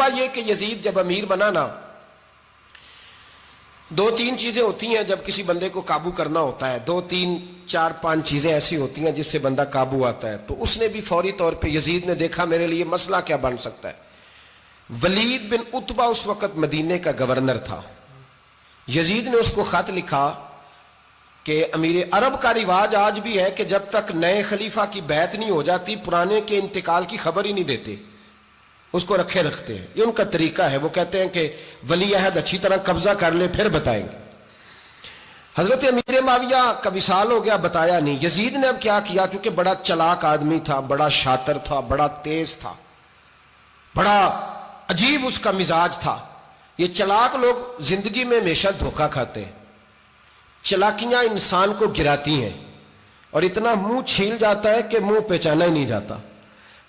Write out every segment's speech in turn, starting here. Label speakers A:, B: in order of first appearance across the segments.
A: ہوا یہ کہ یزید جب امیر بنا نا، دو تین چیزیں ہوتی ہیں جب کسی بندے کو قابو کرنا ہوتا ہے، دو تین چار پانچ چیزیں ایسی ہوتی ہیں جس سے بندہ قابو آتا ہے. تو اس نے بھی فوری طور پہ، یزید نے دیکھا میرے لیے مسئلہ کیا بن سکتا ہے. ولید بن عتبہ اس وقت مدینے کا گورنر تھا. یزید نے اس کو خط لکھا کہ امیر عرب کا رواج آج بھی ہے کہ جب تک نئے خلیفہ کی بیعت نہیں ہو جاتی پرانے کے انتقال کی خبر ہی نہیں دیتے، اس کو رکھے رکھتے ہیں. یہ ان کا طریقہ ہے. وہ کہتے ہیں کہ ولی عہد اچھی طرح قبضہ کر لے پھر بتائیں گے. حضرت امیر معاویہ کا وصال ہو گیا، بتایا نہیں. یزید نے اب کیا کیا، کیونکہ بڑا چلاک آدمی تھا، بڑا شاطر تھا، بڑا تیز تھا، بڑا عجیب اس کا مزاج تھا. یہ چلاک لوگ زندگی میں ہمیشہ دھوکہ کھاتے ہیں. چلاکیاں انسان کو گراتی ہیں اور اتنا منہ چھیل جاتا ہے کہ منہ پہچانا ہی نہیں جاتا.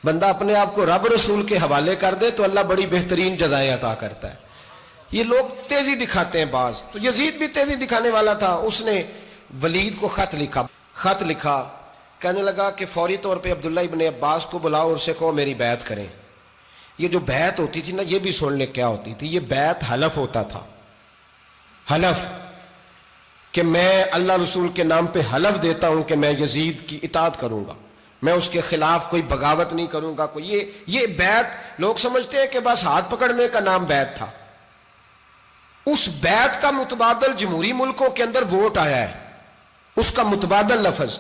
A: بندہ اپنے آپ کو رب رسول کے حوالے کر دے تو اللہ بڑی بہترین جزائیں عطا کرتا ہے. یہ لوگ تیزی دکھاتے ہیں بعض. تو یزید بھی تیزی دکھانے والا تھا. اس نے ولید کو خط لکھا کہنے لگا کہ فوری طور پہ عبداللہ ابن عباس کو بلاؤ اور اسے کہو میری بیعت کریں. یہ جو بیعت ہوتی تھی نا، یہ بھی سن لے کیا ہوتی تھی. یہ بیعت حلف ہوتا تھا. حلف کہ میں اللہ رسول کے نام پہ حلف دیتا ہوں کہ میں یزید کی اطاعت کروں گا، میں اس کے خلاف کوئی بغاوت نہیں کروں گا. کوئی یہ بیعت لوگ سمجھتے ہیں کہ بس ہاتھ پکڑنے کا نام بیعت تھا. اس بیعت کا متبادل جمہوری ملکوں کے اندر ووٹ آیا ہے، اس کا متبادل لفظ.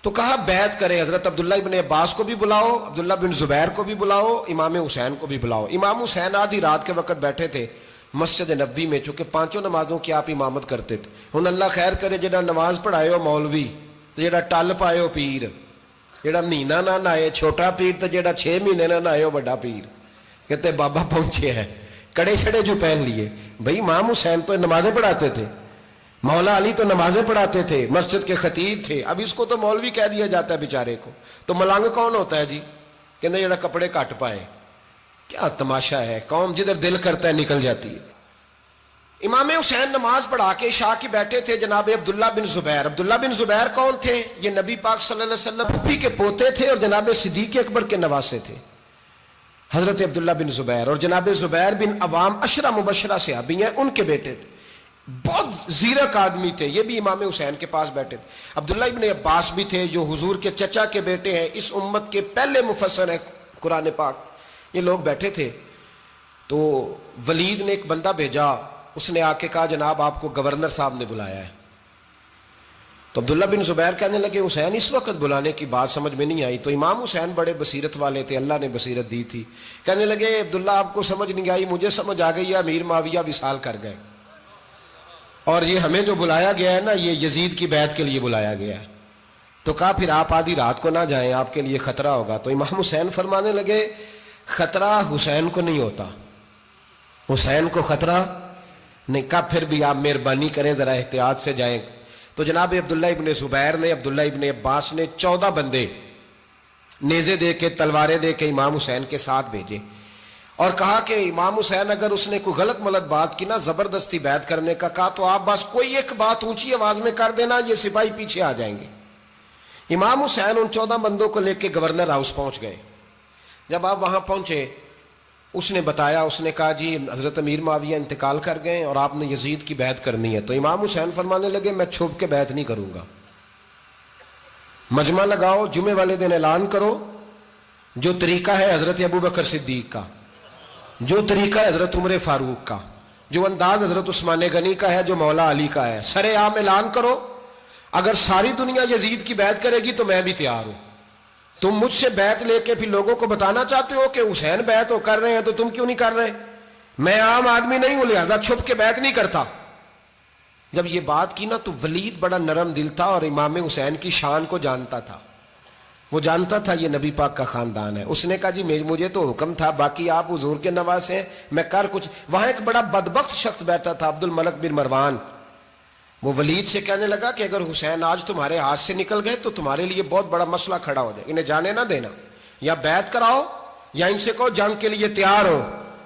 A: تو کہا بیعت کرے. حضرت عبداللہ ابن عباس کو بھی بلاؤ، عبداللہ بن زبیر کو بھی بلاؤ، امام حسین کو بھی بلاؤ. امام حسین آدھی رات کے وقت بیٹھے تھے مسجد نبوی میں، چونکہ پانچوں نمازوں کی آپ امامت کرتے تھے. ہن اللہ خیر کرے جڑا نماز پڑھائے ہو مولوی تو جڑا ٹل پائے ہو پیر، جڑا مہینہ نہ نہائے چھوٹا پیر تو جڑا 6 مہینے نہ نہائے ہو بڑا پیر. کہتے بابا پہنچے ہیں، کڑے چھڑے جو پہن لیے. بھائی امام حسین تو نمازیں پڑھاتے تھے، مولا علی تو نمازیں پڑھاتے تھے، مسجد کے خطیب تھے. اب اس کو تو مولوی کہہ دیا جاتا ہے بیچارے کو. تو ملنگ کون ہوتا ہے جی؟ کہتے جڑا کپڑے کٹ پائے. کیا تماشا ہے، قوم جدھر دل کرتا ہے نکل جاتی ہے. امام حسین نماز پڑھا کے عشاء کی بیٹھے تھے جناب عبداللہ بن زبیر. عبداللہ بن زبیر کون تھے؟ یہ نبی پاک صلی اللہ علیہ وسلم پھپھی کے پوتے تھے اور جناب صدیق اکبر کے نواسے تھے. حضرت عبداللہ بن زبیر اور جناب زبیر بن عوام عشرہ مبشرہ صحابی ہیں، ان کے بیٹے تھے. بہت زیرک آدمی تھے. یہ بھی امام حسین کے پاس بیٹھے تھے. عبداللہ ابن عباس بھی تھے جو حضور کے چچا کے بیٹے ہیں، اس امت کے پہلے مفسر ہیں قرآن پاک. یہ لوگ بیٹھے تھے. تو ولید نے ایک بندہ بھیجا، اس نے آ کے کہا جناب آپ کو گورنر صاحب نے بلایا ہے. تو عبداللہ بن زبیر کہنے لگے حسین اس وقت بلانے کی بات سمجھ میں نہیں آئی. تو امام حسین بڑے بصیرت والے تھے، اللہ نے بصیرت دی تھی. کہنے لگے عبداللہ آپ کو سمجھ نہیں آئی، مجھے سمجھ آ گئی ہے، امیر معاویہ وصال کر گئے اور یہ ہمیں جو بلایا گیا ہے نا یہ یزید کی بیعت کے لیے بلایا گیا ہے. تو کہا پھر آپ آدھی رات کو نہ جائیں، آپ کے لیے خطرہ ہوگا. تو امام حسین فرمانے لگے خطرہ حسین کو نہیں ہوتا، حسین کو خطرہ نہیں. کہا پھر بھی آپ مہربانی کریں ذرا احتیاط سے جائیں. تو جناب عبداللہ ابن زبیر نے، عبداللہ ابن عباس نے 14 بندے نیزے دے کے تلواریں دے کے امام حسین کے ساتھ بھیجے اور کہا کہ امام حسین اگر اس نے کوئی غلط ملت بات کی نا، زبردستی بیعت کرنے کا کہا تو آپ بس کوئی ایک بات اونچی آواز میں کر دینا، یہ سپاہی پیچھے آ جائیں گے. امام حسین ان 14 بندوں کو لے کے گورنر ہاؤس پہنچ گئے. جب آپ وہاں پہنچے اس نے بتایا، اس نے کہا جی حضرت امیر معاویہ انتقال کر گئے اور آپ نے یزید کی بیعت کرنی ہے. تو امام حسین فرمانے لگے میں چھپ کے بیعت نہیں کروں گا. مجمع لگاؤ، جمعے والے دن اعلان کرو، جو طریقہ ہے حضرت ابو بکر صدیق کا، جو طریقہ ہے حضرت عمر فاروق کا، جو انداز حضرت عثمان غنی کا ہے، جو مولا علی کا ہے، سر عام اعلان کرو. اگر ساری دنیا یزید کی بیعت کرے گی تو میں بھی تیار ہوں. تم مجھ سے بیعت لے کے پھر لوگوں کو بتانا چاہتے ہو کہ حسین بیعت ہو کر رہے ہیں تو تم کیوں نہیں کر رہے؟ میں عام آدمی نہیں ہوں لہذا چھپ کے بیعت نہیں کرتا. جب یہ بات کی نا تو ولید بڑا نرم دل تھا اور امام حسین کی شان کو جانتا تھا. وہ جانتا تھا یہ نبی پاک کا خاندان ہے. اس نے کہا جی مجھے تو حکم تھا، باقی آپ حضور کے نواسے ہیں، میں کر کچھ. وہاں ایک بڑا بدبخت شخص بیٹھا تھا عبد الملک بن مروان. وہ ولید سے کہنے لگا کہ اگر حسین آج تمہارے ہاتھ سے نکل گئے تو تمہارے لیے بہت بڑا مسئلہ کھڑا ہو جائے، انہیں جانے نہ دینا، یا بیعت کراؤ یا ان سے کہو جنگ کے لیے تیار ہو.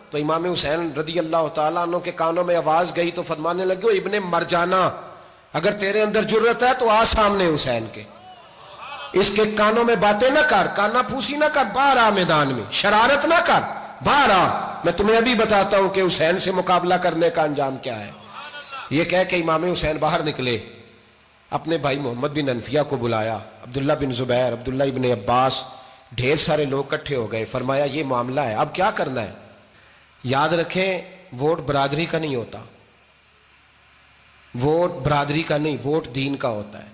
A: تو امام حسین رضی اللہ تعالیٰ عنہ کے کانوں میں آواز گئی تو فرمانے لگے ابن مرجانہ اگر تیرے اندر جرت ہے تو آ سامنے حسین کے، اس کے کانوں میں باتیں نہ کر، کانا پھوسی نہ کر، باہر آ میدان میں، شرارت نہ کر، باہر آ، میں تمہیں ابھی بتاتا ہوں کہ حسین سے مقابلہ کرنے کا انجام کیا ہے۔ یہ کہہ کہ امام حسین باہر نکلے، اپنے بھائی محمد بن انفیہ کو بلایا، عبداللہ بن زبیر، عبداللہ ابن عباس، ڈھیر سارے لوگ اکٹھے ہو گئے۔ فرمایا یہ معاملہ ہے، اب کیا کرنا ہے؟ یاد رکھیں ووٹ برادری کا نہیں ہوتا، ووٹ برادری کا نہیں، ووٹ دین کا ہوتا ہے۔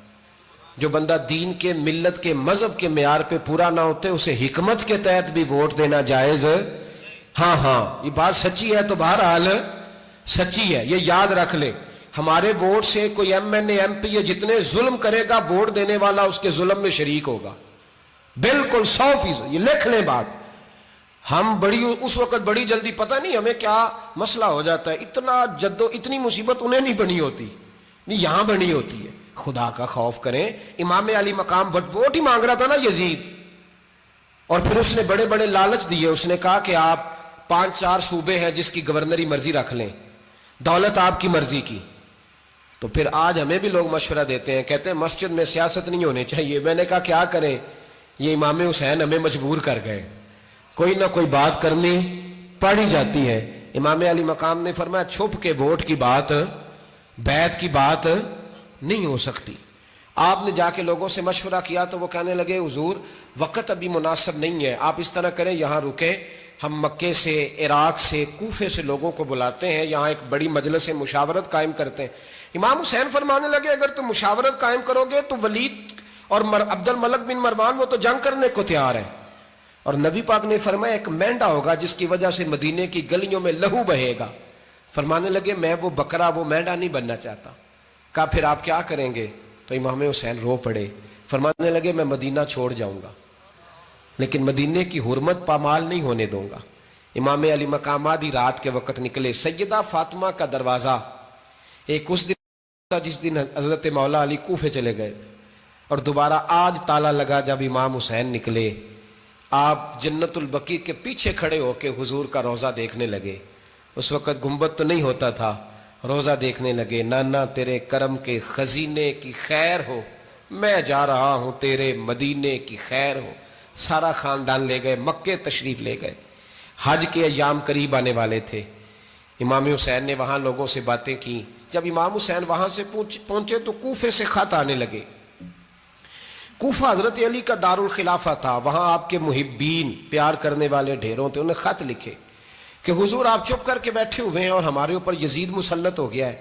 A: جو بندہ دین کے، ملت کے، مذہب کے معیار پہ پورا نہ ہوتے اسے حکمت کے تحت بھی ووٹ دینا جائز۔ ہاں یہ بات سچی ہے تو بہرحال سچی ہے، یہ یاد رکھ لے۔ ہمارے ووٹ سے کوئی ایم این اے، ایم پی اے جتنے ظلم کرے گا، ووٹ دینے والا اس کے ظلم میں شریک ہوگا، بالکل 100%۔ یہ لکھ لیں بات۔ ہم اس وقت بڑی جلدی، پتہ نہیں ہمیں کیا مسئلہ ہو جاتا ہے، اتنا اتنی مصیبت انہیں نہیں بنی ہوتی، نہیں یہاں بنی ہوتی ہے۔ خدا کا خوف کریں۔ امام علی مقام ووٹ ہی مانگ رہا تھا نا یزید، اور پھر اس نے بڑے بڑے لالچ دیے۔ اس نے کہا کہ آپ 5-4 صوبے ہیں جس کی گورنری مرضی رکھ لیں، دولت آپ کی مرضی کی۔ تو پھر آج ہمیں بھی لوگ مشورہ دیتے ہیں، کہتے ہیں مسجد میں سیاست نہیں ہونی چاہیے۔ میں نے کہا کیا کریں، یہ امام حسین ہمیں مجبور کر گئے، کوئی نہ کوئی بات کرنی پڑ ہی جاتی ہے۔ امام علی مقام نے فرمایا چھپ کے ووٹ کی بات، بیعت کی بات نہیں ہو سکتی۔ آپ نے جا کے لوگوں سے مشورہ کیا تو وہ کہنے لگے حضور وقت ابھی مناسب نہیں ہے، آپ اس طرح کریں یہاں رکیں، ہم مکے سے، عراق سے، کوفے سے لوگوں کو بلاتے ہیں، یہاں ایک بڑی مجلس مشاورت قائم کرتے ہیں۔ امام حسین فرمانے لگے اگر تم مشاورت قائم کرو گے تو ولید اور عبد الملک بن مروان وہ تو جنگ کرنے کو تیار ہے، اور نبی پاک نے فرمایا ایک مینڈا ہوگا جس کی وجہ سے مدینے کی گلیوں میں لہو بہے گا۔ فرمانے لگے میں وہ بکرا، وہ مینڈا نہیں بننا چاہتا۔ کہا پھر آپ کیا کریں گے؟ تو امام حسین رو پڑے، فرمانے لگے میں مدینہ چھوڑ جاؤں گا لیکن مدینے کی حرمت پامال نہیں ہونے دوں گا۔ امام علی مقام آدھی رات کے وقت نکلے۔ سیدہ فاطمہ کا دروازہ ایک اس دن تھا جس دن حضرت مولا علی کوفے چلے گئے تھے، اور دوبارہ آج تالا لگا جب امام حسین نکلے۔ آپ جنت البقیع کے پیچھے کھڑے ہو کے حضور کا روضہ دیکھنے لگے۔ اس وقت گنبد تو نہیں ہوتا تھا، روضہ دیکھنے لگے۔ نانا تیرے کرم کے خزینے کی خیر ہو، میں جا رہا ہوں تیرے مدینے کی خیر ہو۔ سارا خاندان لے گئے، مکے تشریف لے گئے۔ حج کے ایام قریب آنے والے تھے۔ امام حسین نے وہاں لوگوں سے باتیں کی۔ جب امام حسین وہاں سے پہنچے تو کوفے سے خط آنے لگے۔ کوفہ حضرت علی کا دارالخلافہ تھا، وہاں آپ کے محبین، پیار کرنے والے ڈھیروں تھے۔ انہیں خط لکھے کہ حضور آپ چپ کر کے بیٹھے ہوئے ہیں اور ہمارے اوپر یزید مسلط ہو گیا ہے،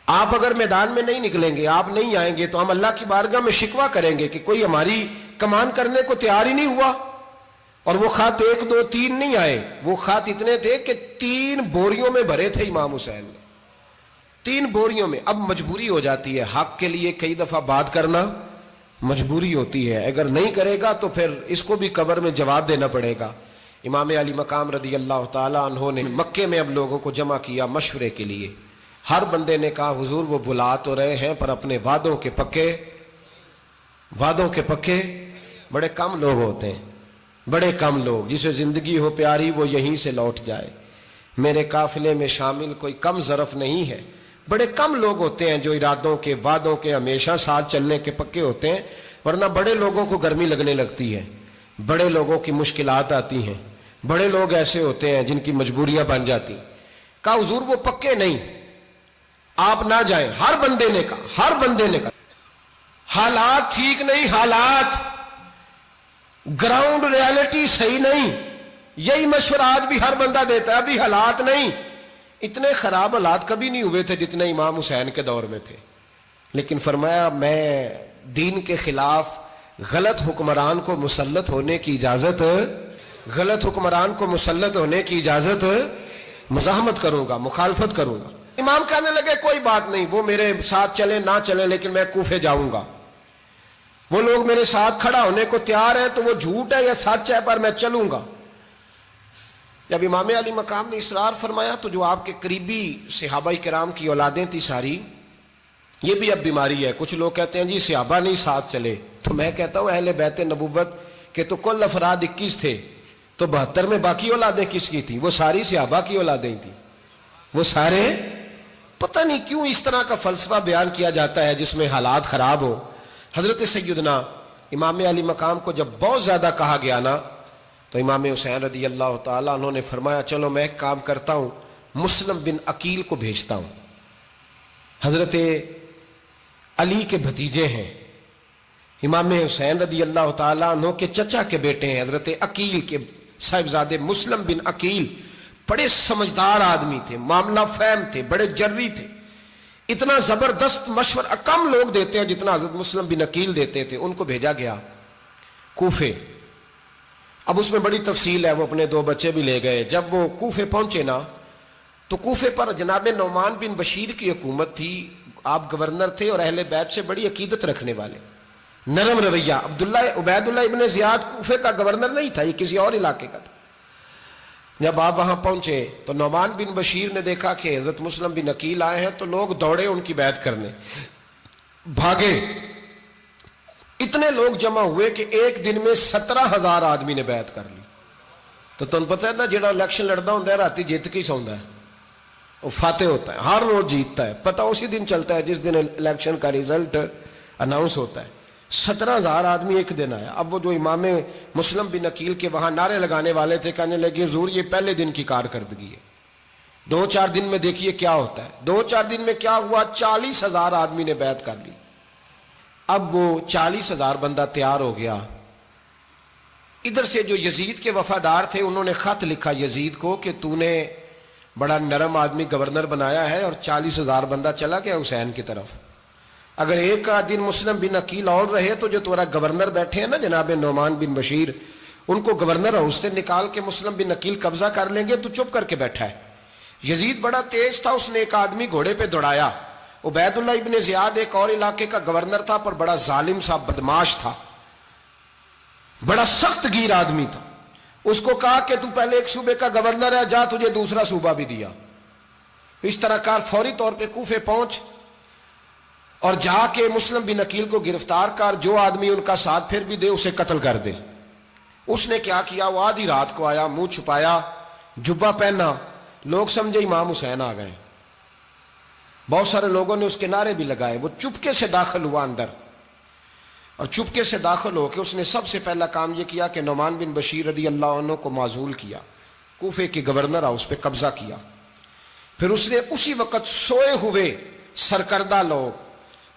A: آپ اگر میدان میں نہیں نکلیں گے، آپ نہیں آئیں گے تو ہم اللہ کی بارگاہ میں شکوہ کریں گے کہ کوئی ہماری کمان کرنے کو تیار ہی نہیں ہوا۔ اور وہ خط 1 2 3 نہیں آئے، وہ خط اتنے تھے کہ 3 بوریوں میں بھرے تھے امام حسین نے، 3 بوریوں میں۔ اب مجبوری ہو جاتی ہے، حق کے لیے کئی دفعہ بات کرنا مجبوری ہوتی ہے، اگر نہیں کرے گا تو پھر اس کو بھی قبر میں جواب دینا پڑے گا۔ امام علی مقام رضی اللہ تعالیٰ عنہ نے مکے میں اب لوگوں کو جمع کیا مشورے کے لیے۔ ہر بندے نے کہا حضور وہ بلا تو رہے ہیں پر اپنے وعدوں کے پکے بڑے کم لوگ ہوتے ہیں، بڑے کم لوگ، جسے زندگی ہو پیاری وہ یہیں سے لوٹ جائے۔ میرے قافلے میں شامل کوئی کم ظرف نہیں ہے، بڑے کم لوگ ہوتے ہیں جو ارادوں کے، وعدوں کے ہمیشہ ساتھ چلنے کے پکے ہوتے ہیں، ورنہ بڑے لوگوں کو گرمی لگنے لگتی ہے، بڑے لوگوں کی مشکلات آتی ہیں، بڑے لوگ ایسے ہوتے ہیں جن کی مجبوریاں بن جاتی۔ کہا حضور وہ پکے نہیں، آپ نہ جائیں۔ ہر بندے نے کہا حالات ٹھیک نہیں، حالات گراؤنڈ ریالٹی صحیح نہیں، یہی مشورہ آج بھی ہر بندہ دیتا ہے، ابھی حالات نہیں۔ اتنے خراب حالات کبھی نہیں ہوئے تھے جتنے امام حسین کے دور میں تھے، لیکن فرمایا میں دین کے خلاف غلط حکمران کو مسلط ہونے کی اجازت مزاحمت کروں گا، مخالفت کروں گا۔ امام کہنے لگے کوئی بات نہیں، وہ میرے ساتھ چلے نہ چلے لیکن میں کوفے جاؤں گا، وہ لوگ میرے ساتھ کھڑا ہونے کو تیار ہے تو وہ جھوٹ ہے یا سچ ہے پر میں چلوں گا۔ جب امام علی مقام نے اصرار فرمایا تو جو آپ کے قریبی صحابہ کرام کی اولادیں تھی ساری، یہ بھی اب بیماری ہے، کچھ لوگ کہتے ہیں جی صحابہ نہیں ساتھ چلے، تو میں کہتا ہوں اہل بیت نبوت کے تو کل افراد 21 تھے، تو 72 میں باقی اولادیں کس کی تھیں؟ وہ ساری صحابہ کی اولادیں تھیں، وہ سارے۔ پتہ نہیں کیوں اس طرح کا فلسفہ بیان کیا جاتا ہے جس میں حالات خراب ہو۔ حضرت سیدنا امام علی مقام کو جب بہت زیادہ کہا گیا نا تو امام حسین رضی اللہ تعالیٰ عنہ نے فرمایا چلو میں ایک کام کرتا ہوں، مسلم بن عقیل کو بھیجتا ہوں، حضرت علی کے بھتیجے ہیں، امام حسین رضی اللہ تعالیٰ عنہ کے چچا کے بیٹے ہیں، حضرت عقیل کے صاحبزادے مسلم بن عقیل بڑے سمجھدار آدمی تھے، معاملہ فہم تھے، بڑے جری تھے، اتنا زبردست مشورہ کم لوگ دیتے ہیں جتنا حضرت مسلم بن عقیل دیتے تھے۔ ان کو بھیجا گیا کوفے۔ اب اس میں بڑی تفصیل ہے، وہ اپنے 2 بچے بھی لے گئے۔ جب وہ کوفے پہنچے نا تو کوفے پر جناب نعمان بن بشیر کی حکومت تھی، آپ گورنر تھے اور اہل بیت سے بڑی عقیدت رکھنے والے، نرم رویہ۔ عبید اللہ ابن زیاد کوفے کا گورنر نہیں تھا، یہ کسی اور علاقے کا تھا۔ جب آپ وہاں پہنچے تو نعمان بن بشیر نے دیکھا کہ حضرت مسلم بن عقیل آئے ہیں، تو لوگ دوڑے ان کی بیعت کرنے، بھاگے۔ اتنے لوگ جمع ہوئے کہ ایک دن میں 17,000 آدمی نے بیعت کر لی۔ تو تم پتہ ہے نا، جڑا الیکشن لڑتا ہوں راتی جیت کے ہی سوندا ہے، وہ فاتح ہوتا ہے، ہر روز جیتتا ہے، پتہ اسی دن چلتا ہے جس دن الیکشن کا ریزلٹ اناؤنس ہوتا ہے۔ 17,000 آدمی ایک دن آیا۔ اب وہ جو امام مسلم بن عقیل کے وہاں نعرے لگانے والے تھے، کہنے لگے حضور یہ پہلے دن کی کارکردگی ہے، 2-4 دن میں دیکھیے کیا ہوتا ہے۔ 2-4 دن میں کیا ہوا، 40,000 آدمی نے بیعت کر لی۔ اب وہ 40,000 بندہ تیار ہو گیا۔ ادھر سے جو یزید کے وفادار تھے انہوں نے خط لکھا یزید کو کہ تو نے بڑا نرم آدمی گورنر بنایا ہے اور 40,000 بندہ چلا گیا حسین کی طرف، اگر ایک دن مسلم بن عقیل اور رہے تو جو تمہارا گورنر بیٹھے ہیں نا جناب نعمان بن بشیر، ان کو گورنر ہاؤس سے نکال کے مسلم بن عقیل قبضہ کر لیں گے، تو چپ کر کے بیٹھا ہے۔ یزید بڑا تیز تھا، اس نے ایک آدمی گھوڑے پہ دوڑایا۔ عبید اللہ ابن زیاد ایک اور علاقے کا گورنر تھا، پر بڑا ظالم سا بدماش تھا، بڑا سخت گیر آدمی تھا۔ اس کو کہا کہ تو پہلے ایک صوبے کا گورنر ہے، جا تجھے دوسرا صوبہ بھی دیا۔ اس طرح کار فوری طور پہ کوفے پہنچ اور جا کے مسلم بن عقیل کو گرفتار کر، جو آدمی ان کا ساتھ پھر بھی دے اسے قتل کر دے۔ اس نے کیا کیا، وہ آدھی رات کو آیا، منہ چھپایا، جبہ پہنا، لوگ سمجھے امام حسین آ گئے۔ بہت سارے لوگوں نے اس کے نعرے بھی لگائے۔ وہ چپکے سے داخل ہوا اندر، اور چپکے سے داخل ہو کے اس نے سب سے پہلا کام یہ کیا کہ نعمان بن بشیر رضی اللہ عنہ کو معزول کیا، کوفے کے گورنر ہاؤس پہ قبضہ کیا۔ پھر اس نے اسی وقت سوئے ہوئے سرکردہ لوگ،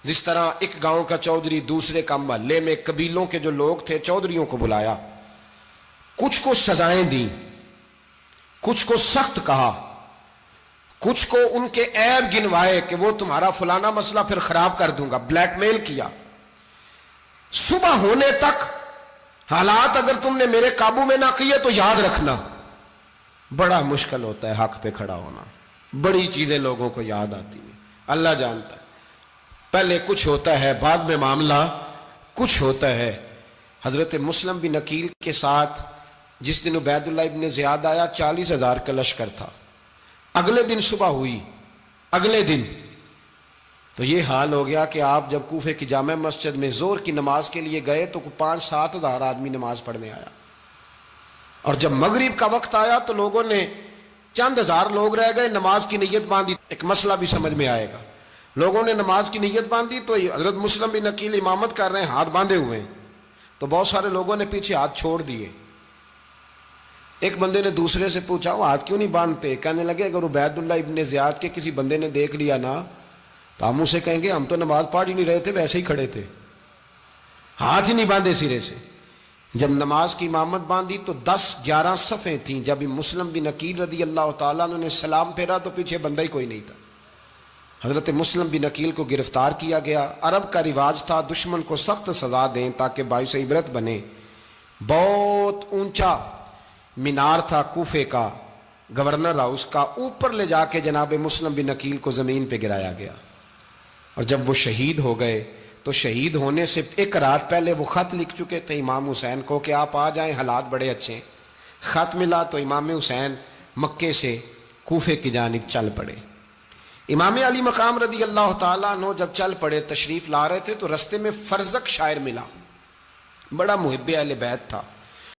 A: جس طرح ایک گاؤں کا چودھری دوسرے کا محلے میں قبیلوں کے جو لوگ تھے چودھریوں کو بلایا، کچھ کو سزائیں دیں، کچھ کو سخت کہا، کچھ کو ان کے عیب گنوائے کہ وہ تمہارا فلانا مسئلہ پھر خراب کر دوں گا، بلیک میل کیا۔ صبح ہونے تک حالات اگر تم نے میرے قابو میں نہ کیے تو یاد رکھنا بڑا مشکل ہوتا ہے حق پہ کھڑا ہونا، بڑی چیزیں لوگوں کو یاد آتی ہیں، اللہ جانتا ہے۔ پہلے کچھ ہوتا ہے، بعد میں معاملہ کچھ ہوتا ہے۔ حضرت مسلم بن عقیل کے ساتھ جس دن عبید اللہ ابن زیاد آیا 40,000 کا لشکر تھا۔ اگلے دن صبح ہوئی، اگلے دن تو یہ حال ہو گیا کہ آپ جب کوفے کی جامع مسجد میں زور کی نماز کے لیے گئے تو 5-7 ہزار آدمی نماز پڑھنے آیا، اور جب مغرب کا وقت آیا تو لوگوں نے چند ہزار لوگ رہ گئے، نماز کی نیت باندھی۔ ایک مسئلہ بھی سمجھ میں آئے گا، لوگوں نے نماز کی نیت باندھی تو حضرت مسلم بن عقیل امامت کر رہے ہیں، ہاتھ باندھے ہوئے ہیں، تو بہت سارے لوگوں نے پیچھے ہاتھ چھوڑ دیے۔ ایک بندے نے دوسرے سے پوچھا وہ ہاتھ کیوں نہیں باندھتے؟ کہنے لگے اگر عبید اللہ ابن زیاد کے کسی بندے نے دیکھ لیا نا تو ہم اسے کہیں گے ہم تو نماز پڑھ ہی نہیں رہے تھے، ویسے ہی کھڑے تھے، ہاتھ ہی نہیں باندھے سرے سے۔ جب نماز کی امامت باندھی تو 10-11 صفیں تھیں۔ جب مسلم بن عقیل رضی اللہ تعالیٰ عنہ نے سلام پھیرا تو پیچھے بندہ ہی کوئی نہیں تھا۔ حضرت مسلم بن عقیل کو گرفتار کیا گیا۔ عرب کا رواج تھا دشمن کو سخت سزا دیں تاکہ باعث عبرت بنے۔ بہت اونچا مینار تھا کوفے کا، گورنر ہاؤس کا، اوپر لے جا کے جناب مسلم بن عقیل کو زمین پہ گرایا گیا، اور جب وہ شہید ہو گئے تو شہید ہونے سے ایک رات پہلے وہ خط لکھ چکے تھے امام حسین کو کہ آپ آ جائیں، حالات بڑے اچھے ہیں۔ خط ملا تو امام حسین مکے سے کوفے کی جانب چل پڑے۔ امام علی مقام رضی اللہ تعالیٰ عنہ جب چل پڑے، تشریف لا رہے تھے تو رستے میں فرزق شاعر ملا، بڑا محب اہل بیت تھا۔